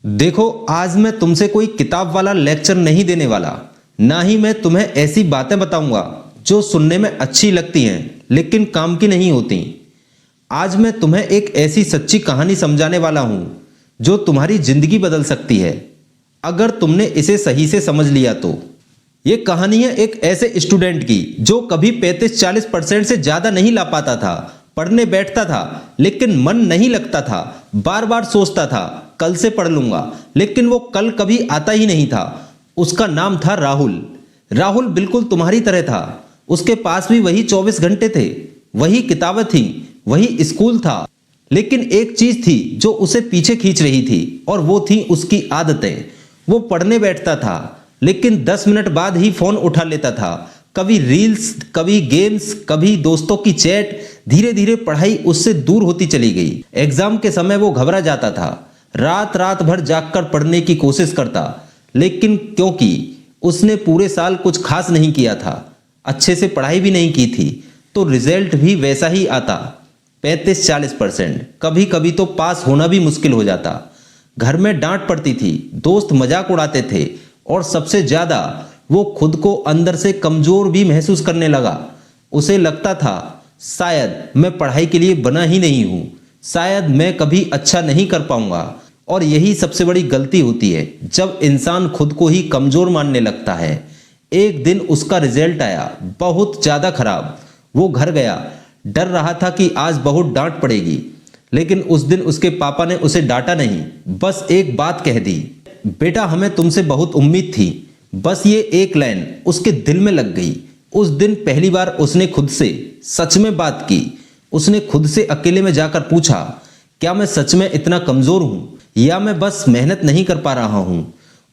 देखो, आज मैं तुमसे कोई किताब वाला लेक्चर नहीं देने वाला। ना ही मैं तुम्हें ऐसी बातें बताऊंगा जो सुनने में अच्छी लगती हैं लेकिन काम की नहीं होती। आज मैं तुम्हें एक ऐसी सच्ची कहानी समझाने वाला हूं जो तुम्हारी जिंदगी बदल सकती है, अगर तुमने इसे सही से समझ लिया तो। ये कहानी है एक ऐसे स्टूडेंट की जो कभी 35-40% से ज्यादा नहीं ला पाता था। पढ़ने बैठता था लेकिन मन नहीं लगता था। बार बार सोचता था कल से पढ़ लूंगा, लेकिन वो कल कभी आता ही नहीं था। उसका नाम था राहुल। राहुल बिल्कुल तुम्हारी तरह था। उसके पास भी वही 24 घंटे थे, वही किताबें थी, वही स्कूल था। लेकिन एक चीज थी जो उसे पीछे खींच रही थी, और वो थी उसकी आदतें। वो पढ़ने बैठता था लेकिन 10 मिनट बाद ही फोन उठा लेता था। कभी रील्स, कभी गेम्स, कभी दोस्तों की चैट। धीरे धीरे पढ़ाई उससे दूर होती चली गई। एग्जाम के समय वो घबरा जाता था, रात रात भर जागकर पढ़ने की कोशिश करता, लेकिन क्योंकि उसने पूरे साल कुछ खास नहीं किया था, अच्छे से पढ़ाई भी नहीं की थी, तो रिजल्ट भी वैसा ही आता, 35-40%। कभी कभी तो पास होना भी मुश्किल हो जाता। घर में डांट पड़ती थी, दोस्त मजाक उड़ाते थे, और सबसे ज्यादा वो खुद को अंदर से कमजोर भी महसूस करने लगा। उसे लगता था शायद मैं पढ़ाई के लिए बना ही नहीं हूं, शायद मैं कभी अच्छा नहीं कर पाऊंगा। और यही सबसे बड़ी गलती होती है, जब इंसान खुद को ही कमजोर मानने लगता है। एक दिन उसका रिजल्ट आया, बहुत ज्यादा खराब। वो घर गया, डर रहा था कि आज बहुत डांट पड़ेगी, लेकिन उस दिन उसके पापा ने उसे डांटा नहीं, बस एक बात कह दी, बेटा हमें तुमसे बहुत उम्मीद थी। बस ये एक लाइन उसके दिल में लग गई। उस दिन पहली बार उसने खुद से सच में बात की। उसने खुद से अकेले में जाकर पूछा, क्या मैं सच में इतना कमजोर हूं, या मैं बस मेहनत नहीं कर पा रहा हूं?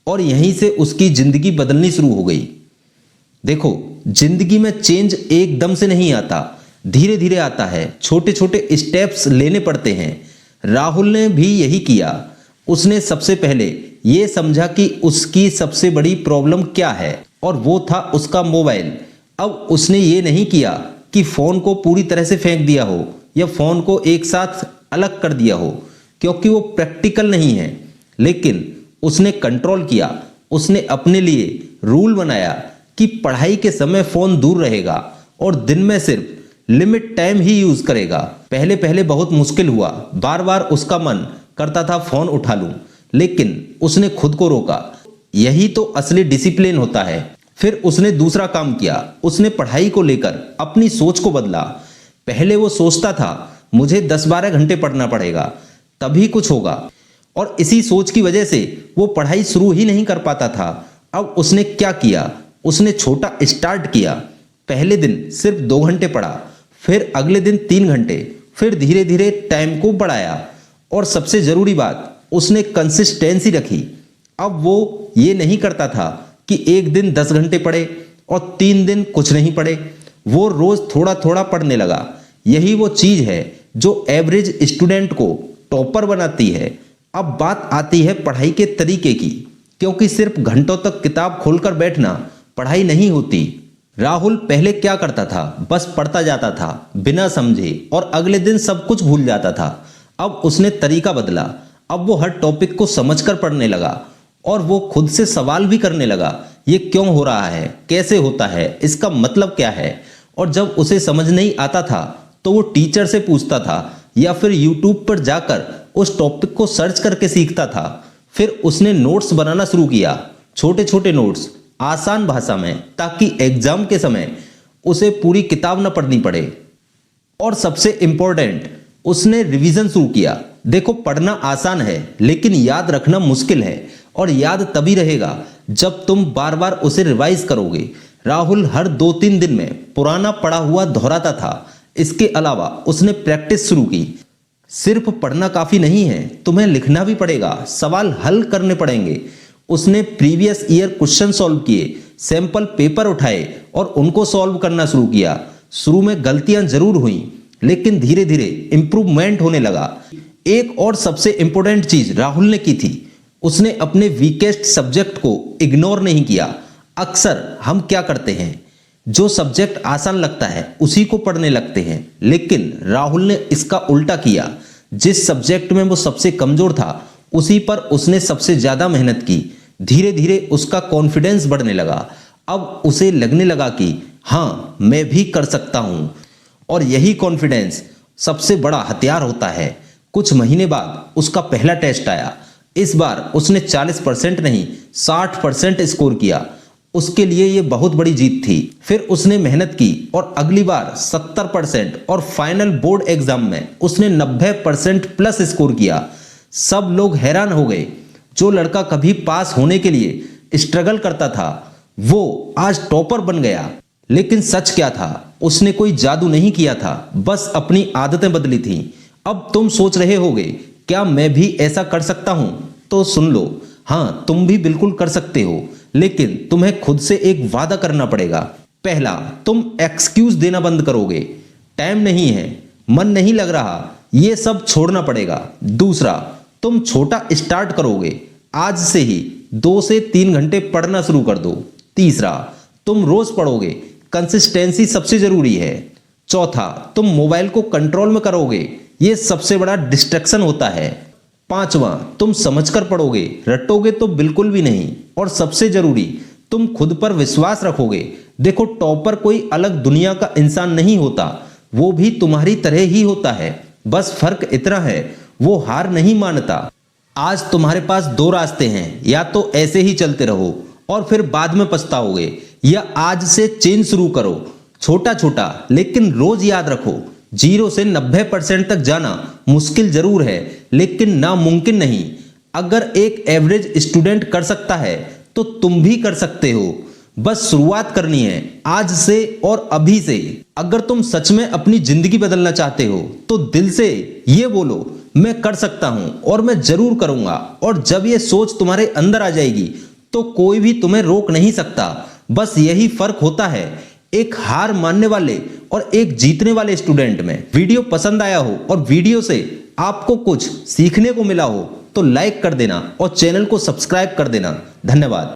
और यहीं से उसकी जिंदगी बदलनी शुरू हो गई। देखो, जिंदगी में चेंज एकदम से नहीं आता, धीरे धीरे आता है। छोटे छोटे स्टेप्स लेने पड़ते हैं। राहुल ने भी यही किया। उसने सबसे पहले ये समझा कि उसकी सबसे बड़ी प्रॉब्लम क्या है, और वो था उसका मोबाइल। अब उसने ये नहीं किया कि फोन को पूरी तरह से फेंक दिया हो या फोन को एक साथ अलग कर दिया हो, क्योंकि वो प्रैक्टिकल नहीं है। लेकिन उसने कंट्रोल किया। उसने अपने लिए रूल बनाया कि पढ़ाई के समय फोन दूर रहेगा और दिन में सिर्फ लिमिट टाइम ही यूज करेगा। पहले पहले बहुत मुश्किल हुआ, बार बार उसका मन करता था फोन उठा लूं, लेकिन उसने खुद को रोका। यही तो असली डिसिप्लिन होता है। फिर उसने दूसरा काम किया। उसने पढ़ाई को लेकर अपनी सोच को बदला। पहले वो सोचता था मुझे 10-12 घंटे पढ़ना पड़ेगा, तभी कुछ होगा, और इसी सोच की वजह से वो पढ़ाई शुरू ही नहीं कर पाता था। अब उसने क्या किया, उसने छोटा स्टार्ट किया। पहले दिन सिर्फ 2 घंटे पढ़ा, फिर अगले दिन 3 घंटे, फिर धीरे धीरे टाइम को बढ़ाया। और सबसे जरूरी बात, उसने कंसिस्टेंसी रखी। अब वो ये नहीं करता था कि एक दिन 10 घंटे पढ़े और 3 दिन कुछ नहीं पढ़े। वो रोज थोड़ा थोड़ा पढ़ने लगा। यही वो चीज है जो एवरेज स्टूडेंट को टॉपर बनाती है। अब बात आती है पढ़ाई के तरीके की, क्योंकि सिर्फ घंटों तक किताब खोलकर बैठना पढ़ाई नहीं होती। राहुल पहले क्या करता था, बस पढ़ता जाता था बिना समझे, और अगले दिन सब कुछ भूल जाता था। अब उसने तरीका बदला। अब वो हर टॉपिक को समझकर पढ़ने लगा, और वो खुद से सवाल भी करने लगा, ये क्यों हो रहा है, कैसे होता है, इसका मतलब क्या है। और जब उसे समझ नहीं आता था तो वो टीचर से पूछता था, या फिर यूट्यूब पर जाकर उस टॉपिक को सर्च करके सीखता था। फिर उसने नोट्स बनाना शुरू किया, छोटे छोटे नोट्स, आसान भाषा में, ताकि एग्जाम के समय उसे पूरी किताब न पढ़नी पड़े। और सबसे इंपॉर्टेंट, उसने रिवीजन शुरू किया। देखो, पढ़ना आसान है लेकिन याद रखना मुश्किल है, और याद तभी रहेगा जब तुम बार बार उसे रिवाइज करोगे। राहुल हर 2-3 दिन में पुराना पढ़ा हुआ दोहराता था। इसके अलावा उसने प्रैक्टिस शुरू की। सिर्फ पढ़ना काफी नहीं है, तुम्हें लिखना भी पड़ेगा, सवाल हल करने पड़ेंगे। उसने प्रीवियस ईयर क्वेश्चन सॉल्व किए, सैंपल पेपर उठाए और उनको सॉल्व करना शुरू किया। शुरू में गलतियां जरूर हुई, लेकिन धीरे धीरे इंप्रूवमेंट होने लगा। एक और सबसे इंपॉर्टेंट चीज राहुल ने की थी, उसने अपने वीकेस्ट सब्जेक्ट को इग्नोर नहीं किया। अक्सर हम क्या करते हैं, जो सब्जेक्ट आसान लगता है उसी को पढ़ने लगते हैं, लेकिन राहुल ने इसका उल्टा किया। जिस सब्जेक्ट में वो सबसे कमजोर था उसी पर उसने सबसे ज्यादा मेहनत की। धीरे धीरे उसका कॉन्फिडेंस बढ़ने लगा। अब उसे लगने लगा कि हाँ, मैं भी कर सकता हूं। और यही कॉन्फिडेंस सबसे बड़ा हथियार होता है। कुछ महीने बाद उसका पहला टेस्ट आया। इस बार उसने 40% नहीं 60% स्कोर किया। उसके लिए ये बहुत बड़ी जीत थी। फिर उसने मेहनत की और अगली बार 70% और फाइनल बोर्ड एग्जाम में उसने 90% प्लस स्कोर किया। सब लोग हैरान हो गए। जो लड़का कभी पास होने के लिए स्ट्रगल करता था, वो आज टॉपर बन गया। लेकिन सच क्या था? उसने कोई जादू नहीं किया था, बस अपनी आदतें बदली थी। अब तुम सोच रहे होगे, क्या मैं भी ऐसा कर सकता हूं? तो सुन लो, हाँ, तुम भी बिल्कुल कर सकते हो, लेकिन तुम्हें खुद से एक वादा करना पड़ेगा। पहला, तुम एक्सक्यूज देना बंद करोगे। टाइम नहीं है, मन नहीं लग रहा, ये सब छोड़ना पड़ेगा। दूसरा, तुम छोटा स्टार्ट करोगे। आज से ही 2 से 3 घंटे पढ़ना शुरू कर दो। तीसरा, तुम रोज पढ़ोगे। कंसिस्टेंसी सबसे जरूरी है। चौथा, तुम मोबाइल को कंट्रोल में करोगे। ये सबसे बड़ा डिस्ट्रैक्शन होता है। पांचवा, तुम समझकर पढ़ोगे, रटोगे तो बिल्कुल भी नहीं। और सबसे जरूरी, तुम खुद पर विश्वास रखोगे। देखो, टॉपर कोई अलग दुनिया का इंसान नहीं होता, वो भी तुम्हारी तरह ही होता है। बस फर्क इतना है, वो हार नहीं मानता। आज तुम्हारे पास 2 रास्ते हैं, या तो ऐसे ही चलते रहो और फिर बाद में पछताओगे, या आज से चेंज शुरू करो, छोटा छोटा, लेकिन रोज याद रखो, 0 से 90% तक जाना मुश्किल जरूर है, लेकिन नामुमकिन नहीं। अगर एक एवरेज स्टूडेंट कर सकता है तो तुम भी कर सकते हो। बस शुरुआत करनी है, आज से और अभी से। अगर तुम सच में अपनी जिंदगी बदलना चाहते हो तो दिल से ये बोलो, मैं कर सकता हूं और मैं जरूर करूंगा। और जब ये सोच तुम्हारे अंदर आ जाएगी तो कोई भी तुम्हें रोक नहीं सकता। बस यही फर्क होता है एक हार मानने वाले और एक जीतने वाले स्टूडेंट में। वीडियो पसंद आया हो और वीडियो से आपको कुछ सीखने को मिला हो तो लाइक कर देना और चैनल को सब्सक्राइब कर देना। धन्यवाद।